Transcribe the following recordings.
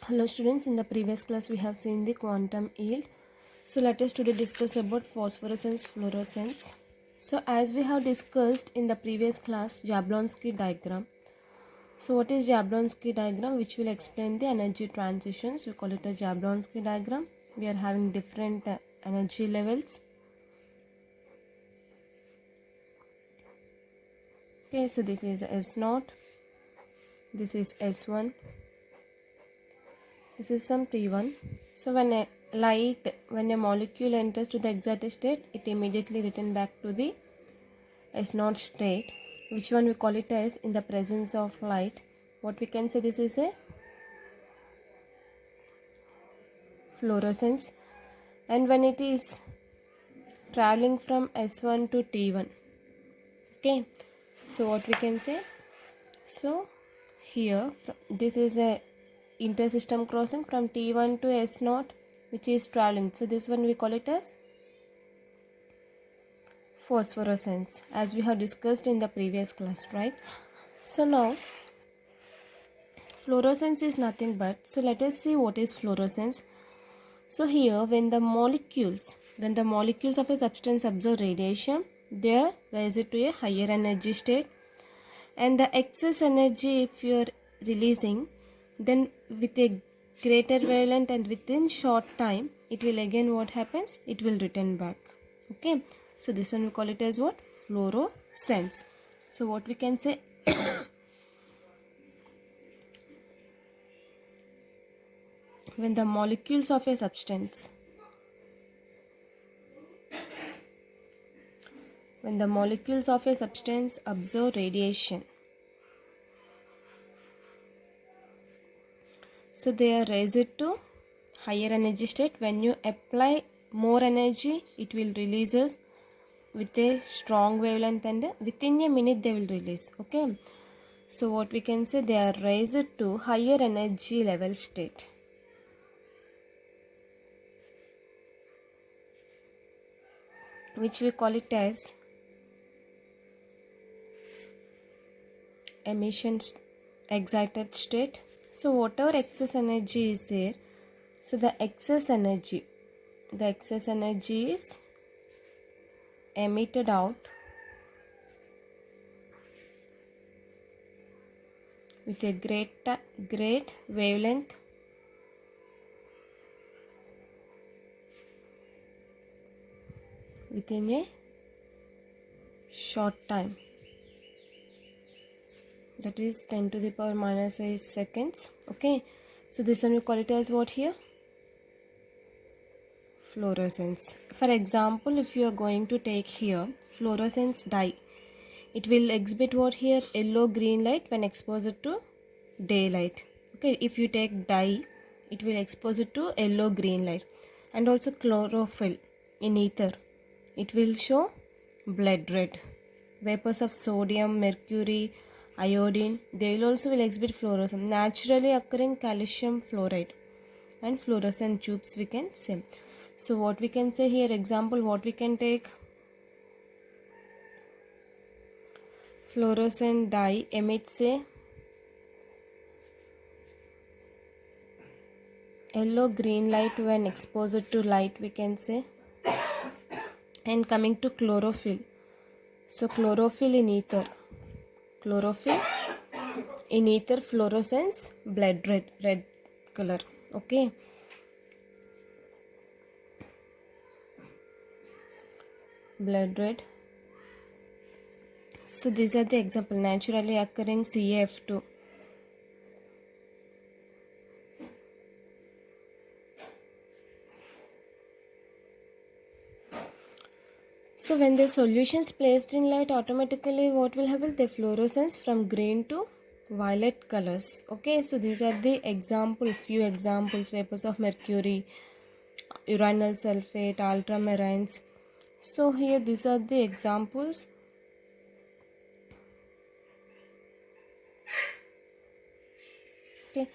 Hello students, in the previous class we have seen the quantum yield. So let us today discuss about phosphorescence fluorescence. So as we have discussed in the previous class Jablonski diagram. So what is Jablonski diagram, which will explain the energy transitions. We call it a Jablonski diagram. We are having different energy levels. Okay, so this is S0, this is S1, this is some T1. So when a molecule enters to the excited state, it immediately return back to the S0 state. Which one we call it as in the presence of light? What we can say, this is a fluorescence. And when it is traveling from S1 to T1, okay, so what we can say, so here this is a intersystem crossing from T1 to S0, which is traveling. So this one we call it as phosphorescence, as we have discussed in the previous class, right? So now fluorescence is nothing but, so let us see what is fluorescence. So here when the molecules of a substance absorb radiation, they are raised to a higher energy state, and the excess energy if you are releasing, then with a greater wavelength and within short time, it will again what happens, it will return back. Okay, so this one we call it as what? Fluorescence. So what we can say, when the molecules of a substance absorb radiation, so they are raised to higher energy state. When you apply more energy, it will releases with a strong wavelength, and within a minute they will release. Okay, so what we can say, they are raised to higher energy level state. Which we call it as emission excited state. So whatever excess energy is there, so the excess energy is emitted out with a great wavelength within a short time, that is 10 to the power minus 8 seconds. Okay, so this one we call it as what here? Fluorescence. For example, if you are going to take here fluorescence dye, it will exhibit what here? Yellow green light when exposed to daylight. Okay, if you take dye, it will expose it to yellow green light. And also chlorophyll in ether, it will show blood red. Vapors of sodium, mercury, iodine, they will also exhibit fluorescence. Naturally occurring calcium fluoride and fluorescent tubes we can say. So what we can say here, example, what we can take? Fluorescent dye emits a yellow green light when exposed to light, we can say. And coming to chlorophyll, so chlorophyll in ether fluorescence blood red color. Okay, blood red. So these are the example. Naturally occurring CaF2, so when the solutions placed in light, automatically what will happen? The fluorescence from green to violet colors. Okay, so these are the few examples: vapors of mercury, uranyl sulfate, ultramarines. So here these are the examples. Okay,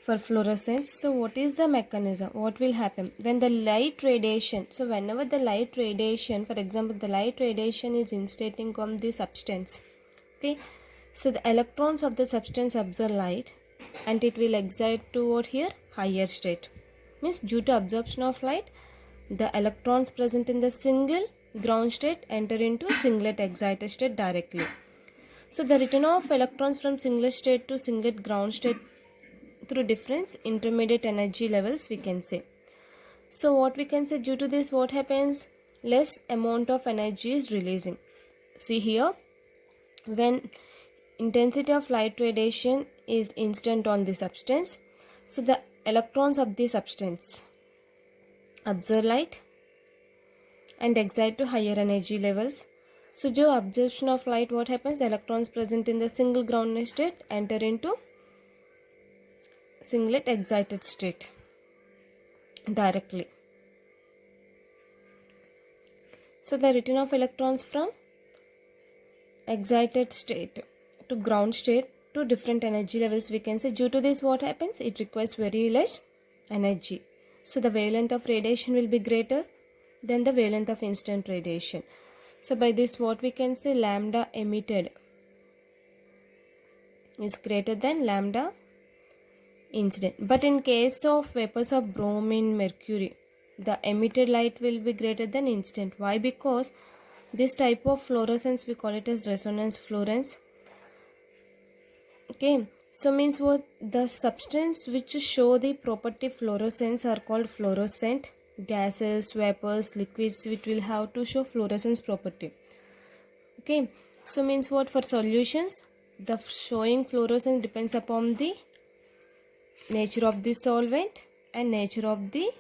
for fluorescence. So what is the mechanism? What will happen when the light radiation, so whenever the light radiation, for example, the light radiation is incident on the substance, okay, so the electrons of the substance absorb light, and it will excite toward here higher state. Means due to absorption of light, the electrons present in the single ground state enter into singlet excited state directly. So the return of electrons from singlet state to singlet ground state through different intermediate energy levels, we can say. So what we can say, due to this what happens, less amount of energy is releasing. See here, when intensity of light radiation is instant on the substance, so the electrons of the substance absorb light and excite to higher energy levels. So due absorption of light, what happens, electrons present in the single ground state enter into singlet excited state directly. So the return of electrons from excited state to ground state to different energy levels, we can say. Due to this what happens, it requires very less energy. So the wavelength of radiation will be greater than the wavelength of instant radiation. So by this what we can say, lambda emitted is greater than lambda incident. But in case of vapors of bromine, mercury, the emitted light will be greater than instant. Why? Because this type of fluorescence, we call it as resonance fluorescence. Okay, so means what, the substance which show the property fluorescence are called fluorescent. Gases, vapors, liquids, which will have to show fluorescence property. Okay, so means what, for solutions, the showing fluorescence depends upon the nature of the solvent and nature of the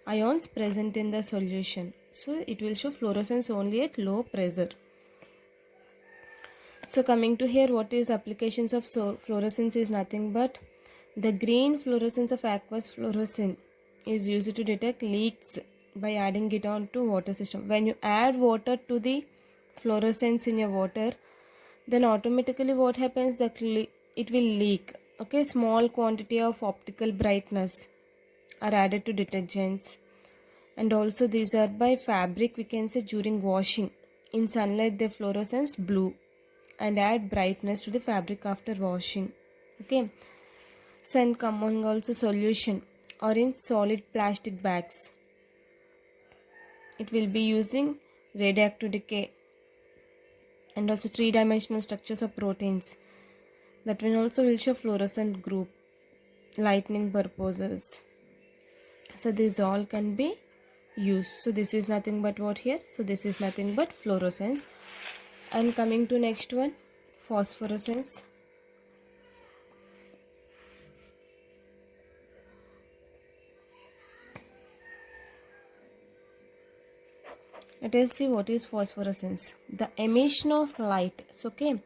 ions present in the solution. So it will show fluorescence only at low pressure. So coming to here, what is applications of fluorescence is nothing but the green fluorescence of aqueous fluorescent is used to detect leaks by adding it on to water system. When you add water to the fluorescence in your water, then automatically what happens, that it will leak. Okay, small quantity of optical brightness are added to detergents, and also these are by fabric, we can say, during washing. In sunlight the fluorescence blue and add brightness to the fabric after washing. Okay, so and coming also solution or in solid plastic bags, it will be using radioactive decay and also three-dimensional structures of proteins, that one also will show fluorescent group, lightning purposes. So these all can be used. So this is nothing but what here, so this is nothing but fluorescence. And coming to next one, phosphorescence. Let us see what is phosphorescence. The emission of light. So okay,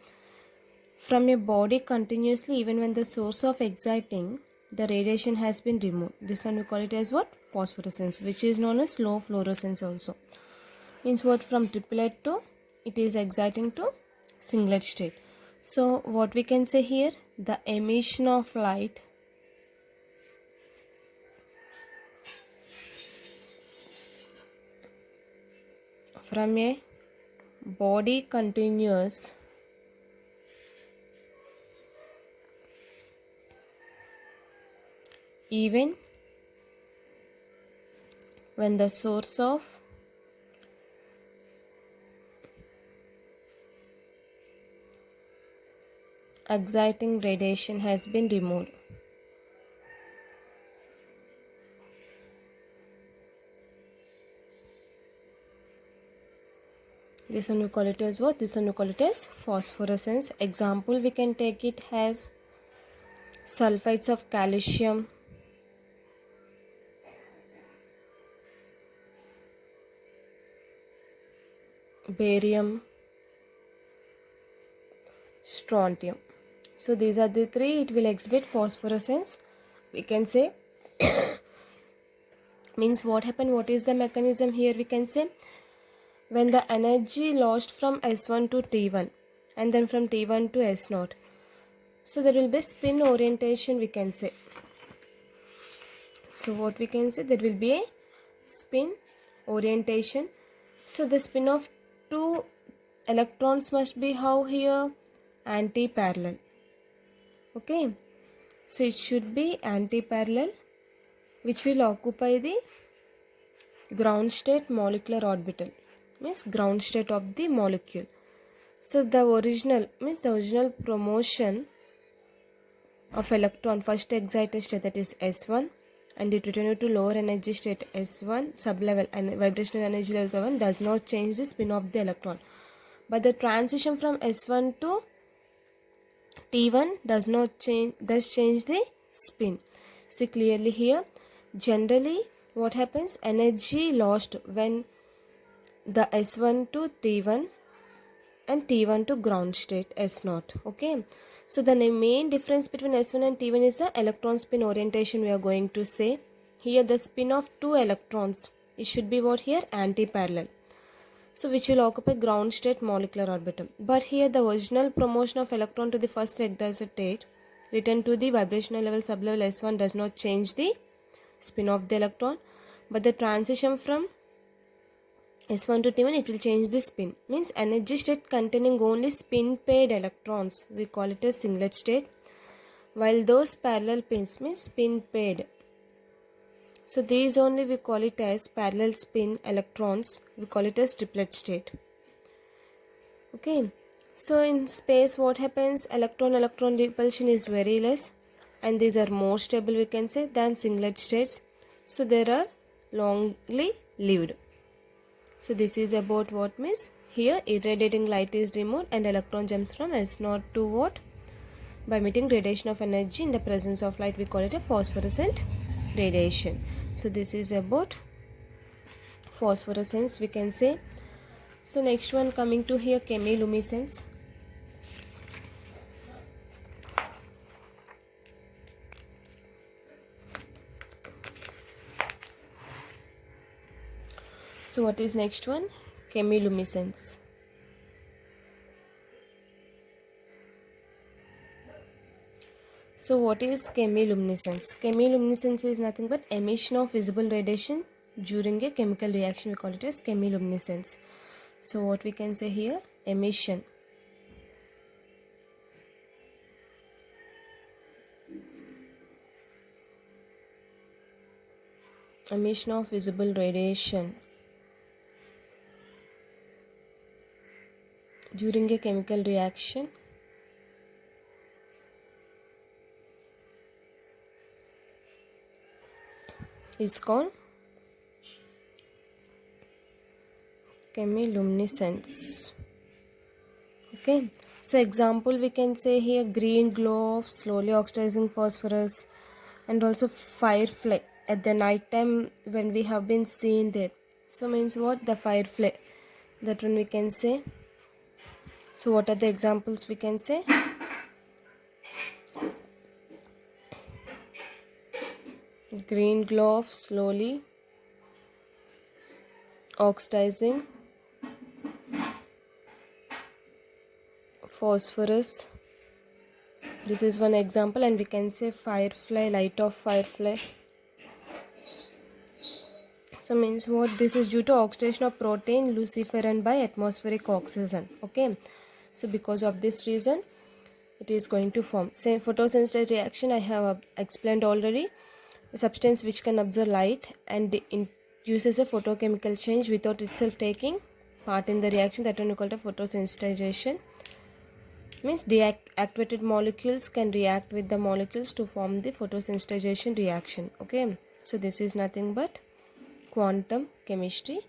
from a body continuously, even when the source of exciting, the radiation has been removed. This one we call it as what? Phosphorescence, which is known as low fluorescence also. Means what, from triplet to, it is exciting to singlet state. So what we can say here, the emission of light from a body continuous even when the source of exciting radiation has been removed. This one we call it as what? This one we call it as phosphorescence. Example, we can take it as sulfides of calcium, barium, strontium. So these are the three, it will exhibit phosphorescence. We can say means what happened, what is the mechanism here, we can say, when the energy lost from S1 to T1 and then from T1 to S0, so there will be spin orientation, we can say. So what we can say, there will be a spin orientation. So the spin of two electrons must be how here, anti-parallel. Okay, So it should be anti-parallel, which will occupy the ground state molecular orbital, means ground state of the molecule. So the original promotion of electron first excited state, that is S1, and it returned to lower energy state S1 sublevel and vibrational energy level 7 does not change the spin of the electron, but the transition from S1 to T1 does change the spin. See clearly here, generally what happens, energy lost when the S1 to T1 and T1 to ground state S0. Okay, so the main difference between S1 and T1 is the electron spin orientation. We are going to say here the spin of two electrons, it should be what here, anti-parallel, so which will occupy ground state molecular orbital. But here the original promotion of electron to the first excited state return to the vibrational level sublevel S1 does not change the spin of the electron, but the transition from S1 to T1, it will change the spin. Means energy state containing only spin paired electrons, we call it as singlet state, while those parallel pins means spin paired. So these only we call it as parallel spin electrons, we call it as triplet state. Okay, so in space what happens, electron repulsion is very less, and these are more stable, we can say, than singlet states, so they are longly lived. So this is about what means here irradiating light is removed and electron jumps from S0 to what, by emitting radiation of energy in the presence of light, we call it a phosphorescent radiation. So this is about phosphorescence, we can say. So next one, coming to here, chemiluminescence. So what is next one? Chemiluminescence. So what is chemiluminescence? Chemiluminescence is nothing but emission of visible radiation during a chemical reaction, we call it as chemiluminescence. So what we can say here, emission. Emission of visible radiation during a chemical reaction is called chemiluminescence. Okay, so example we can say here, green glow of slowly oxidizing phosphorus, and also firefly at the night time when we have been seen there. So means what, the firefly, that one we can say. So what are the examples we can say? Green glow of slowly oxidizing phosphorus, this is one example, and we can say firefly, light of firefly. So means what, this is due to oxidation of protein luciferin by atmospheric oxygen. Okay, so because of this reason it is going to form. Say photosynthesis reaction I have explained already, a substance which can absorb light and induces a photochemical change without itself taking part in the reaction, that one we call it photosensitization. Means deactivated molecules can react with the molecules to form the photosensitization reaction. Okay, so this is nothing but quantum chemistry.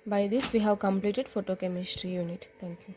By this we have completed photochemistry unit. Thank you.